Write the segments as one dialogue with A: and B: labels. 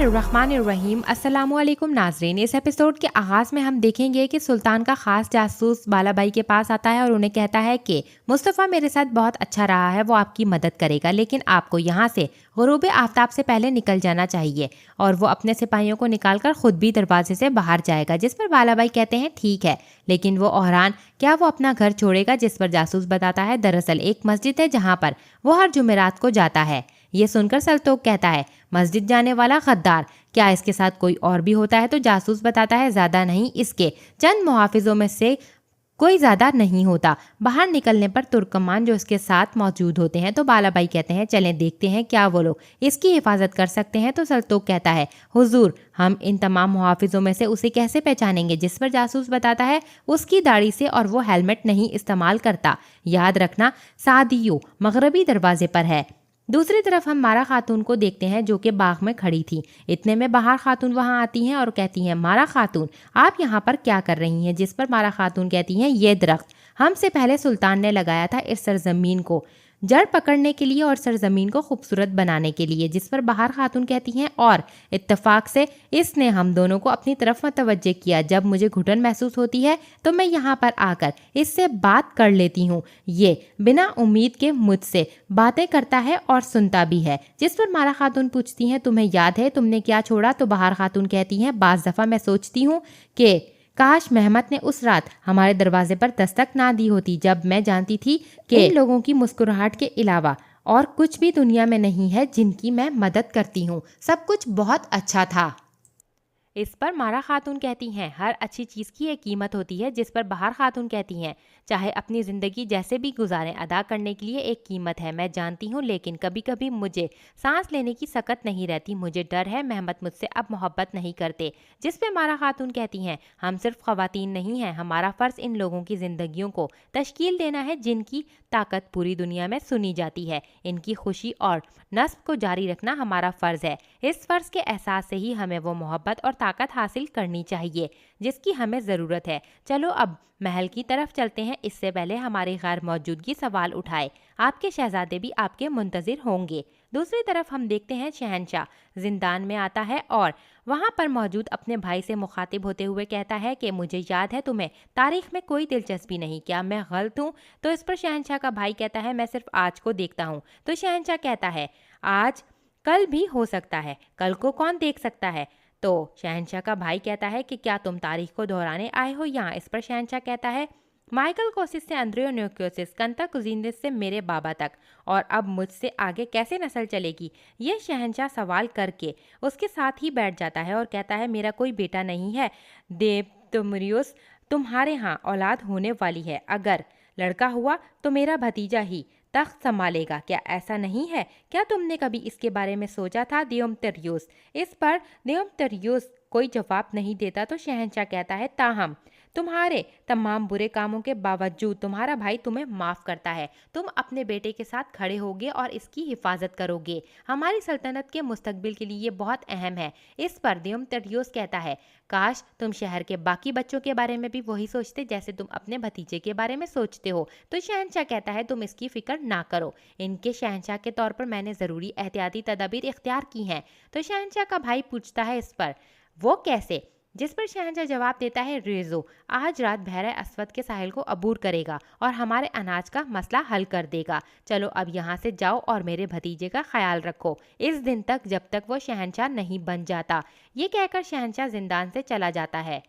A: बिस्मिल्लाहिर्रहमानिर्रहीम। अस्सलामु अलैकुम नाज़रीन। इस एपिसोड के आगाज़ में हम देखेंगे कि सुल्तान का ख़ास जासूस बालाबाई के पास आता है और उन्हें कहता है कि मुस्तफ़ा मेरे साथ बहुत अच्छा रहा है, वो आपकी मदद करेगा, लेकिन आपको यहाँ से ग़ुरूब आफ्ताब से पहले निकल जाना चाहिए। और वो अपने सिपाहियों को निकाल कर ख़ुद भी दरवाजे से बाहर जाएगा, जिस पर बालाबाई कहते हैं ठीक है, लेकिन वो ओहरान क्या वो अपना घर छोड़ेगा? जिस पर जासूस बताता है दरअसल एक मस्जिद है जहाँ पर वो हर जुमेरात को जाता है। ये सुनकर सल्तोक कहता है मस्जिद जाने वाला गद्दार, क्या इसके साथ कोई और भी होता है? तो जासूस बताता है ज़्यादा नहीं, इसके चंद मुहाफिजों में से कोई ज़्यादा नहीं होता। बाहर निकलने पर तुर्कमान जो इसके साथ मौजूद होते हैं, तो बालाबाई कहते हैं चलें देखते हैं क्या वो लोग इसकी हिफाजत कर सकते हैं। तो सल्तोक कहता है हुजूर हम इन तमाम मुहाफिजों में से उसे कैसे पहचानेंगे? जिस पर जासूस बताता है उसकी दाढ़ी से, और वो हेलमेट नहीं इस्तेमाल करता। याद रखना सादियो मगरबी दरवाजे पर है। दूसरी तरफ हम मारा खातून को देखते हैं जो कि बाग में खड़ी थी। इतने में बाहर खातून वहां आती हैं और कहती हैं मारा खातून आप यहाँ पर क्या कर रही हैं? जिस पर मारा खातून कहती हैं ये दरख्त हमसे पहले सुल्तान ने लगाया था इस सरजमीन को जड़ पकड़ने के लिए और सरजमीन को खूबसूरत बनाने के लिए। जिस पर बाहर खातून कहती हैं और इत्तेफाक से इसने हम दोनों को अपनी तरफ मतवज्जे किया। जब मुझे घुटन महसूस होती है तो मैं यहाँ पर आकर इससे बात कर लेती हूँ। ये बिना उम्मीद के मुझसे बातें करता है और सुनता भी है। जिस पर मारा खातून पूछती हैं तुम्हें याद है तुमने क्या छोड़ा? तो बाहर खातून कहती हैं बाज़ दफ़ा मैं सोचती हूँ कि काश महमद ने उस रात हमारे दरवाजे पर दस्तक ना दी होती, जब मैं जानती थी कि इन लोगों की मुस्कुराहट के अलावा और कुछ भी दुनिया में नहीं है जिनकी मैं मदद करती हूँ। सब कुछ बहुत अच्छा था। इस पर मारा खातून कहती हैं हर अच्छी चीज़ की एक कीमत होती है। जिस पर बाहर खातून कहती हैं चाहे अपनी ज़िंदगी जैसे भी गुजारें, अदा करने के लिए एक कीमत है, मैं जानती हूँ, लेकिन कभी कभी मुझे सांस लेने की सकत नहीं रहती। मुझे डर है महमद मुझसे अब मोहब्बत नहीं करते। जिस पे मारा खातून कहती हैं हम सिर्फ ख़वातीन नहीं हैं, हमारा फ़र्ज़ इन लोगों की ज़िंदगियों को तश्कील देना है जिनकी ताकत पूरी दुनिया में सुनी जाती है। इनकी खुशी और नस्ब को जारी रखना हमारा फ़र्ज़ है। इस फ़र्ज़ के एहसास से ही हमें वो मोहब्बत और ताकत हासिल करनी चाहिए जिसकी हमें ज़रूरत है। चलो अब महल की तरफ चलते हैं, इससे पहले हमारी गैर मौजूदगी सवाल उठाए। आपके शहजादे भी आपके मुंतज़िर होंगे। दूसरी तरफ हम देखते हैं शहनशाह जिंदान में आता है और वहाँ पर मौजूद अपने भाई से मुखातिब होते हुए कहता है कि मुझे याद है तुम्हें तारीख में कोई दिलचस्पी नहीं, क्या मैं गलत हूँ? तो इस पर शहनशाह का भाई कहता है मैं सिर्फ आज को देखता हूँ। तो शहनशाह कहता है आज कल भी हो सकता है, कल को कौन देख सकता है? तो शहनशाह का भाई कहता है कि क्या तुम तारीख को दोहराने आए हो यहाँ? इस पर शहनशाह कहता है माइकल कोसिस से एंड्रियोन्यूकोसिस कंताकुजिंदिस से मेरे बाबा तक, और अब मुझसे आगे कैसे नस्ल चलेगी? ये शहनशाह सवाल करके उसके साथ ही बैठ जाता है और कहता है मेरा कोई बेटा नहीं है देवतुमरियुस, तुम्हारे यहाँ औलाद होने वाली है, अगर लड़का हुआ तो मेरा भतीजा ही तख्त संभालेगा, क्या ऐसा नहीं है? क्या तुमने कभी इसके बारे में सोचा था दियोमतरियुस? इस पर दियोमतरियुस कोई जवाब नहीं देता। तो शहनशाह कहता है ताहम तुम्हारे तमाम बुरे कामों के बावजूद तुम्हारा भाई तुम्हें माफ़ करता है, तुम अपने बेटे के साथ खड़े होगे और इसकी हिफाजत करोगे, हमारी सल्तनत के मुस्तकबिल के लिए ये बहुत अहम है। इस पर दियोमतरियुस कहता है काश तुम शहर के बाकी बच्चों के बारे में भी वही सोचते जैसे तुम अपने भतीजे के बारे में सोचते हो। तो शहनशाह कहता है तुम इसकी फ़िक्र ना करो, इनके शहनशाह के तौर पर मैंने ज़रूरी एहतियाती तदाबीर इख्तियार की हैं। तो शहनशाह का भाई पूछता है इस पर वो कैसे? जिस पर शहनशाह जवाब देता है रेज़ो आज रात बहरा अस्वद के साहिल को अबूर करेगा और हमारे अनाज का मसला हल कर देगा। चलो अब यहाँ से जाओ और मेरे भतीजे का ख्याल रखो इस दिन तक जब तक वो शहनशाह नहीं बन जाता। ये कहकर शहनशाह जिंदान से चला जाता है।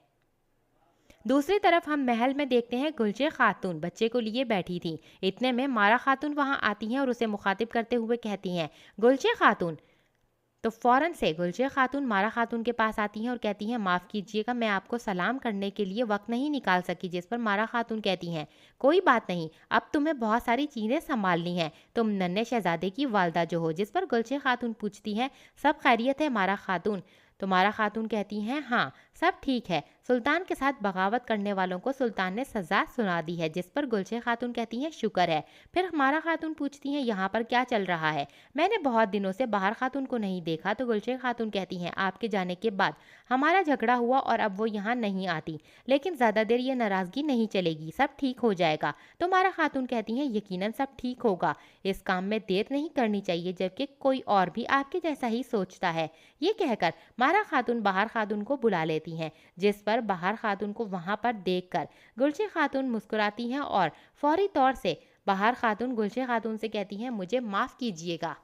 A: दूसरी तरफ हम महल में देखते हैं गुलचे खातून बच्चे को लिए बैठी थी। इतने में मारा खातून वहाँ आती हैं और उसे मुखातिब करते हुए कहती हैं गुलचे खातून। तो फ़ौरन से गुलचे खातून मारा खातून के पास आती हैं और कहती हैं माफ़ कीजिएगा मैं आपको सलाम करने के लिए वक्त नहीं निकाल सकी। जिस पर मारा खातून कहती हैं कोई बात नहीं, अब तुम्हें बहुत सारी चीज़ें संभालनी हैं, तुम नन्हे शहजादे की वालदा जो हो। जिस पर गुलचे खातून पूछती हैं सब खैरियत है मारा खातून? तो मारा खातून कहती हैं हाँ सब ठीक है। सुल्तान के साथ बगावत करने वालों को सुल्तान ने सजा सुना दी है। जिस पर गुलशन खातून कहती हैं शुक्र है। फिर हमारा खातून पूछती हैं यहाँ पर क्या चल रहा है, मैंने बहुत दिनों से बाहर खातून को नहीं देखा। तो गुलशन खातून कहती हैं आपके जाने के बाद हमारा झगड़ा हुआ और अब वो यहाँ नहीं आती, लेकिन ज़्यादा देर ये नाराज़गी नहीं चलेगी, सब ठीक हो जाएगा। तो हमारा खातून कहती हैं यकीनन सब ठीक होगा, इस काम में देर नहीं करनी चाहिए, जबकि कोई और भी आपके जैसा ही सोचता है। ये कहकर मारा खातून बाहर खातून को बुला लेती हैं, जिस पर बाहर खातून को वहां पर देखकर गुलशन खातून मुस्कुराती हैं और फौरी तौर से बाहर खातून गुलशन खातून से कहती हैं मुझे माफ़ कीजिएगा,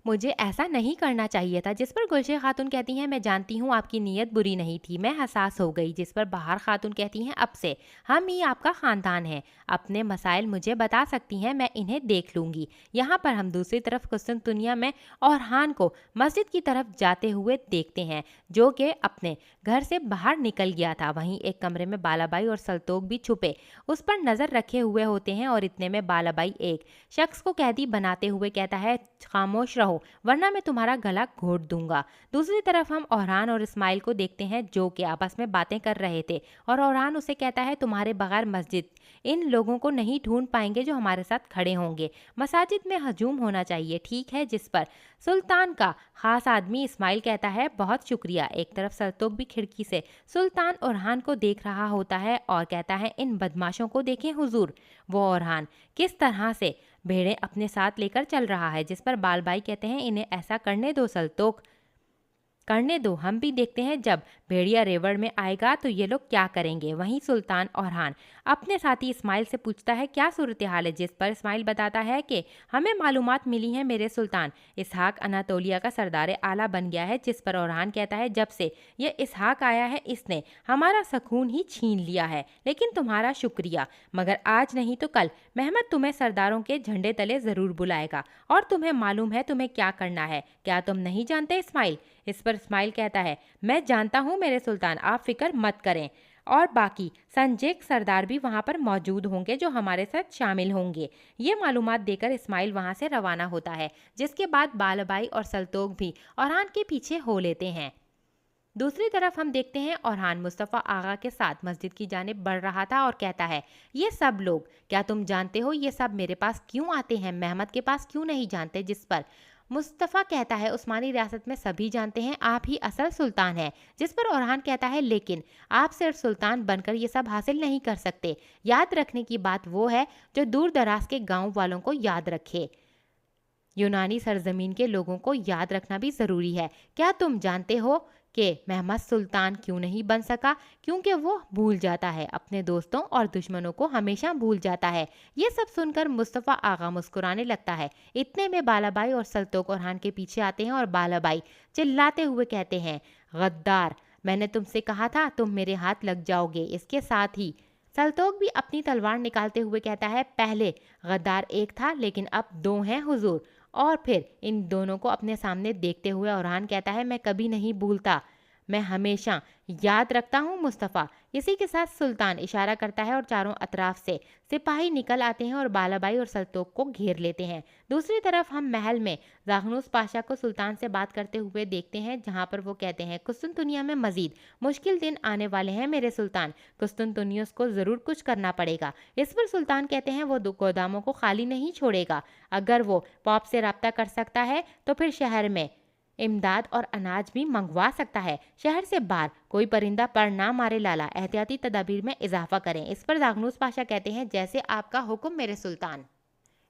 A: मुझे ऐसा नहीं करना चाहिए था। जिस पर गुलशन खातून कहती हैं मैं जानती हूँ आपकी नीयत बुरी नहीं थी, मैं हसास हो गई। जिस पर बाहर खातून कहती हैं अब से हम ही आपका ख़ानदान है, अपने मसाइल मुझे बता सकती हैं, मैं इन्हें देख लूँगी। यहाँ पर हम दूसरी तरफ कुस्तुनतुनिया में औरहान को मस्जिद की तरफ जाते हुए देखते हैं, जो कि अपने घर से बाहर निकल गया था। वहीं एक कमरे में बालाबाई और सल्तोक भी छुपे उस पर नज़र रखे हुए होते हैं और इतने में बालाबाई एक शख्स को कैदी बनाते हुए कहता है खामोश रहो वरना मैं तुम्हारा गला घोट दूंगा। दूसरी तरफ हम औरहान और इस्माइल को देखते हैं, जो कि आपस में बातें कर रहे थे और औरहान उसे कहता है तुम्हारे बगैर मस्जिद इन लोगों को नहीं ढूंढ पाएंगे जो हमारे साथ खड़े होंगे, मसाजिद में हजूम होना चाहिए, ठीक है। जिस पर सुल्तान का खास आदमी इस्माइल कहता है बहुत शुक्रिया। एक तरफ सल्तोक भी खिड़की से सुल्तान औरहान को देख रहा होता है और कहता है इन बदमाशों को देखें हुजूर, वो औरहान किस तरह से भेड़ें अपने साथ लेकर चल रहा है। जिस पर बालबाई कहते हैं इन्हें ऐसा करने दो सल्तोक, करने दो, हम भी देखते हैं जब भेड़िया रेवड़ में आएगा तो ये लोग क्या करेंगे। वहीं सुल्तान औरहान अपने साथी इस्माइल से पूछता है क्या सूरत हाल है। जिस पर इस्माइल बताता है कि हमें मालूमात मिली है मेरे सुल्तान, इसहाक अनातोलिया का सरदार आला बन गया है। जिस पर औरहान कहता है जब से ये इसहाक आया है इसने हमारा सुकून ही छीन लिया है, लेकिन तुम्हारा शुक्रिया, मगर आज नहीं तो कल महमद तुम्हें सरदारों के झंडे तले ज़रूर बुलाएगा और तुम्हें मालूम है तुम्हें क्या करना है, क्या तुम नहीं जानते इस्माइल। इस पर इस्माइल कहता है मैं जानता हूँ मेरे सुल्तान, आप फिक्र मत करें, और बाकी संजेक सरदार भी वहाँ पर मौजूद होंगे जो हमारे साथ शामिल होंगे। ये मालूमात देकर इस्माइल वहाँ से रवाना होता है, जिसके बाद बालबाई और सल्तोक भी औरहान के पीछे हो लेते हैं। दूसरी तरफ हम देखते हैं औरहान मुस्तफ़ा आगा के साथ मस्जिद की जानिब बढ़ रहा था और कहता है ये सब लोग, क्या तुम जानते हो ये सब मेरे पास क्यों आते हैं, महमद के पास क्यों नहीं जानते। जिस पर मुस्तफ़ा कहता है उस्मानी रियासत में सभी जानते हैं आप ही असल सुल्तान हैं। जिस पर औरहान कहता है लेकिन आप सिर्फ सुल्तान बनकर ये सब हासिल नहीं कर सकते, याद रखने की बात वो है जो दूर दराज के गाँव वालों को याद रखे, यूनानी सरजमीन के लोगों को याद रखना भी ज़रूरी है। क्या तुम जानते हो कि महमद सुल्तान क्यों नहीं बन सका, क्योंकि वो भूल जाता है, अपने दोस्तों और दुश्मनों को हमेशा भूल जाता है। ये सब सुनकर मुस्तफ़ा आगा मुस्कुराने लगता है। इतने में बालाबाई और सल्तोक औरहान के पीछे आते हैं और बालाबाई चिल्लाते हुए कहते हैं गद्दार, मैंने तुमसे कहा था तुम मेरे हाथ लग जाओगे। इसके साथ ही सल्तोक भी अपनी तलवार निकालते हुए कहता है पहले गद्दार एक था लेकिन अब दो हैं हुजूर। और फिर इन दोनों को अपने सामने देखते हुए औरहान कहता है मैं कभी नहीं भूलता, मैं हमेशा याद रखता हूँ मुस्तफ़ा। इसी के साथ सुल्तान इशारा करता है और चारों अतराफ से सिपाही निकल आते हैं और बालाबाई और सल्तोक को घेर लेते हैं। दूसरी तरफ हम महल में ज़ागनुस पाशा को सुल्तान से बात करते हुए देखते हैं, जहाँ पर वो कहते हैं कुस्तुनतुनिया में मजीद मुश्किल दिन आने वाले हैं मेरे सुल्तान, कुस्तुनतुनियस को ज़रूर कुछ करना पड़ेगा। इस पर सुल्तान कहते हैं वो गोदामों को खाली नहीं छोड़ेगा, अगर वो पॉप से रब्ता कर सकता है तो फिर शहर में इमदाद और अनाज भी मंगवा सकता है। शहर से बाहर कोई परिंदा पर ना मारे लाला, एहतियाती तदाबीर में इजाफा करें। इस पर ज़ागनुस पाशा कहते हैं जैसे आपका हुक्म मेरे सुल्तान।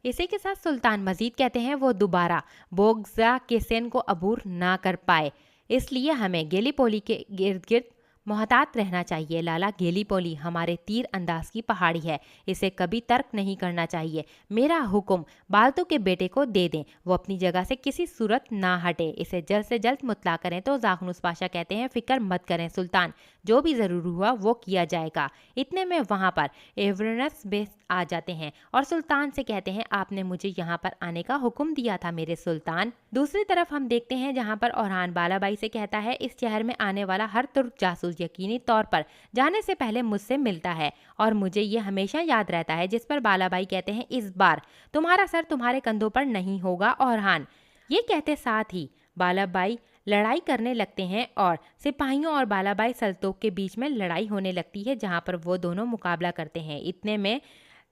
A: इसी के साथ सुल्तान मजीद कहते हैं वो दोबारा बोगजा के सेन को अबूर ना कर पाए, इसलिए हमें गेलीपोली के गिर्द गिर्द मोहतात रहना चाहिए। लाला गेलीपोली हमारे तीर अंदाज की पहाड़ी है, इसे कभी तर्क नहीं करना चाहिए। मेरा हुक्म बाल्तो के बेटे को दे दें, वो अपनी जगह से किसी सूरत ना हटे, इसे जल्द से जल्द मुतला करें। तो ज़ागनुस पाशा कहते हैं फिक्र मत करें सुल्तान, जो भी ज़रूर हुआ वो किया जाएगा। इतने में वहाँ पर एवरनस बेस आ जाते हैं और सुल्तान से कहते हैं आपने मुझे यहाँ पर आने का हुक्म दिया था मेरे सुल्तान। दूसरी तरफ हम देखते हैं जहाँ पर औरहान बालाबाई से कहता है इस शहर में आने वाला हर तुर्क जासूस यकीनी तौर पर जाने से पहले मुझसे मिलता है और मुझे ये हमेशा याद रहता है। जिस पर बालाबाई कहते हैं इस बार तुम्हारा सर तुम्हारे कंधों पर नहीं होगा औरहान। ये कहते साथ ही बालाबाई लड़ाई करने लगते हैं और सिपाहियों और बालाबाई सल्तोक के बीच में लड़ाई होने लगती है, जहाँ पर वो दोनों मुकाबला करते हैं। इतने में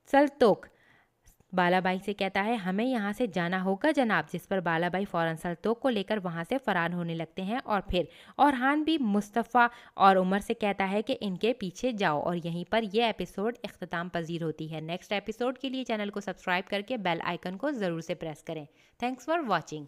A: सल्तोक बालाबाई से कहता है, हमें यहाँ से जाना होगा जनाब, जिस पर बालाबाई फौरन सल्तोक को लेकर वहाँ से फरार होने लगते हैं। और फिर औरहान भी मुस्तफ़ा और उमर से कहता है कि इनके पीछे जाओ, और यहीं पर यह एपिसोड इख्तिताम पजीर होती है। नेक्स्ट एपिसोड के लिए चैनल को सब्सक्राइब करके बेल आइकन को ज़रूर से प्रेस करें। Thanks for watching.